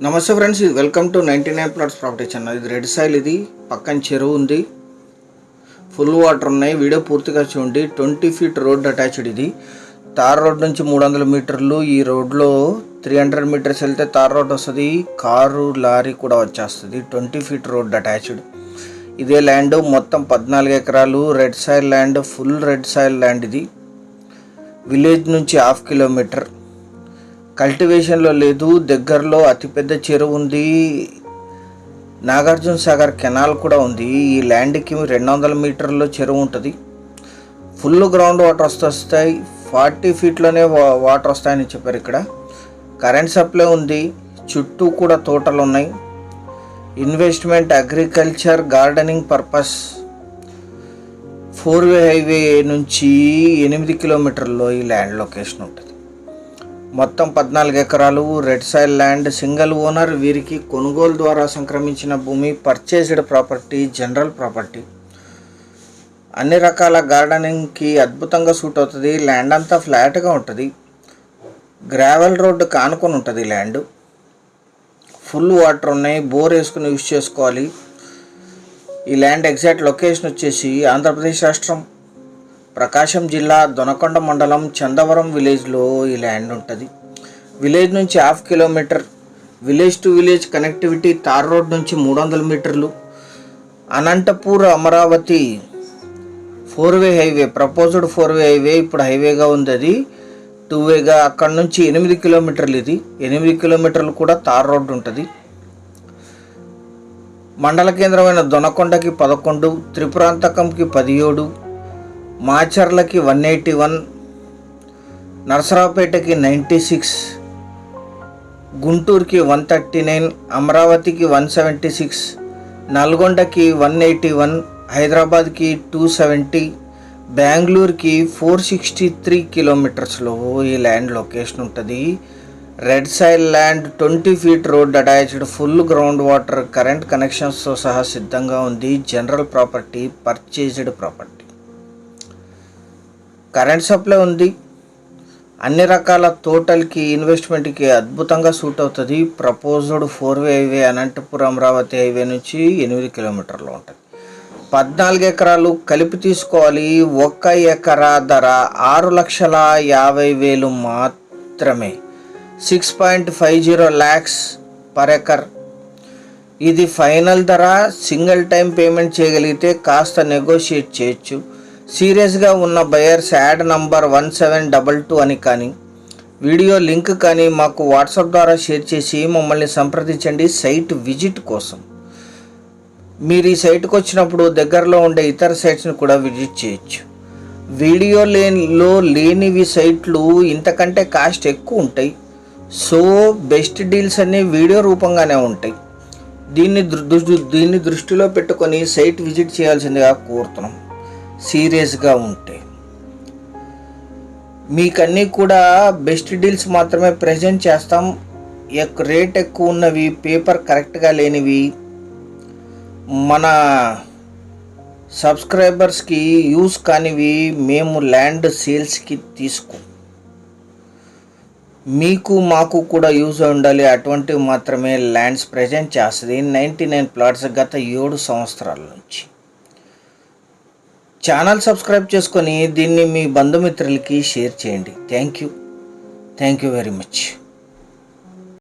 నమస్తే friends, welcome to 99 plots property channel. ఇది red soil, ఇది పక్కన చెరువు ఉంది, ఫుల్ వాటర్ ఉన్నాయి. వీడియో పూర్తిగా చూడండి. 20 ఫీట్ రోడ్ అటాచ్డ్. ఇది తార్ రోడ్ నుంచి 300 మీటర్లు. ఈ రోడ్లో 300 మీటర్స్ వెళ్తే తార్ రోడ్ వస్తుంది, కారు లారీ కూడా వచ్చేస్తుంది. 20 ఫీట్ రోడ్ అటాచ్డ్. ఇదే ల్యాండ్ మొత్తం 14 ఎకరాలు red soil land, full red soil land. ఇది విలేజ్ నుంచి 1/2 కిలోమీటర్, కల్టివేషన్లో లేదు. దగ్గరలో అతిపెద్ద చెరువు ఉంది, నాగార్జున సాగర్ కెనాల్ కూడా ఉంది. ఈ ల్యాండ్కి 200 మీటర్లో చెరువు ఉంటుంది. ఫుల్ గ్రౌండ్ వాటర్ వస్తాయి. 40 ఫీట్లోనే వాటర్ వస్తాయని చెప్పారు. ఇక్కడ కరెంట్ సప్లై ఉంది, చుట్టూ కూడా తోటలు ఉన్నాయి. Investment, agriculture, gardening purpose. 4-వే హైవే నుంచి 8 కిలోమీటర్లో ఈ ల్యాండ్ లొకేషన్ ఉంటుంది. మొత్తం 14 ఎకరాలు red soil land, single owner. వీరికి కొనుగోలు ద్వారా సంక్రమించిన భూమి, పర్చేస్డ్ ప్రాపర్టీ, జనరల్ ప్రాపర్టీ. అన్ని రకాల గార్డెనింగ్కి అద్భుతంగా సూట్ అవుతుంది. ల్యాండ్ అంతా ఫ్లాట్గా ఉంటుంది, గ్రావెల్ రోడ్డు కానుకొని ఉంటుంది. ల్యాండ్ ఫుల్ వాటర్ ఉన్నాయి, బోర్ వేసుకుని యూజ్ చేసుకోవాలి. ఈ ల్యాండ్ ఎగ్జాక్ట్ లొకేషన్ వచ్చేసి ఆంధ్రప్రదేశ్ రాష్ట్రం, ప్రకాశం జిల్లా, దొనకొండ మండలం, చందవరం విలేజ్లో ఈ ల్యాండ్ ఉంటుంది. విలేజ్ నుంచి 1/2 kilometre. Village to village connectivity. Tar road నుంచి 300 మీటర్లు. అనంతపూర్ అమరావతి 4-వే హైవే, ప్రపోజ్డ్ 4-వే హైవే. ఇప్పుడు హైవేగా ఉంది, అది 2-వేగా. అక్కడ నుంచి 8 కిలోమీటర్లు. ఇది 8 కిలోమీటర్లు కూడా తార్ రోడ్డు ఉంటుంది. మండల కేంద్రమైన దొనకొండకి 11, త్రిపురాంతకంకి 17, మాచర్లకి 181, నరసరావుపేటకి 96, గుంటూరుకి 139, అమరావతికి 176, నల్గొండకి 181, హైదరాబాద్కి 270, బెంగళూరుకి 463 కిలోమీటర్స్లో ఈ ల్యాండ్ లొకేషన్ ఉంటుంది. Red soil land, 20 feet road attached, full ground water, current కనెక్షన్స్తో సహా సిద్ధంగా ఉంది. General property, purchased property. Current supply ఉంది. అన్ని రకాల తోటలకి, ఇన్వెస్ట్మెంట్కి అద్భుతంగా సూట్ అవుతుంది. ప్రపోజ్డ్ 4-వే హైవే, అనంతపురం అమరావతి హైవే నుంచి 8 కిలోమీటర్లు ఉంటుంది. 14 ఎకరాలు కలిపి తీసుకోవాలి. 1 ఎకరా ధర 6,50,000 మాత్రమే. 6.50 lakhs పర్ ఎకర్. ఇది ఫైనల్ ధర. సింగిల్ టైం పేమెంట్ చేయగలిగితే కాస్త నెగోషియేట్ చేయొచ్చు. సీరియస్గా ఉన్న బయర్స్ యాడ్ నంబర్ 1722 అని కానీ, వీడియో లింక్ కానీ మాకు వాట్సాప్ ద్వారా షేర్ చేసి మమ్మల్ని సంప్రదించండి సైట్ విజిట్ కోసం. మీరు ఈ సైట్కి వచ్చినప్పుడు దగ్గరలో ఉండే ఇతర సైట్స్ని కూడా విజిట్ చేయొచ్చు. వీడియోలో లేనివి సైట్లు ఇంతకంటే కాస్ట్ ఎక్కువ ఉంటాయి. సో బెస్ట్ డీల్స్ అన్నీ వీడియో రూపంగానే ఉంటాయి. దీన్ని దృష్టిలో పెట్టుకొని సైట్ విజిట్ చేయాల్సిందిగా కోరుతున్నాం. సీరియస్గా ఉంటే మీకన్నీ కూడా బెస్ట్ డీల్స్ మాత్రమే ప్రజెంట్ చేస్తాం. రేట్ ఎక్కువ ఉన్నవి, పేపర్ కరెక్ట్గా లేనివి, మన సబ్స్క్రైబర్స్కి యూస్ కానివి మేము ల్యాండ్ సేల్స్కి తీసుకో. మీకు మాకు కూడా యూజ్ ఉండాలి, అటువంటివి మాత్రమే ల్యాండ్స్ ప్రజెంట్ చేస్తుంది 99 ప్లాట్స్ గత 7 సంవత్సరాల నుంచి. ఛానల్ సబ్స్క్రైబ్ చేసుకొని దీన్ని మీ బంధుమిత్రులకి షేర్ చేయండి. Thank you very much.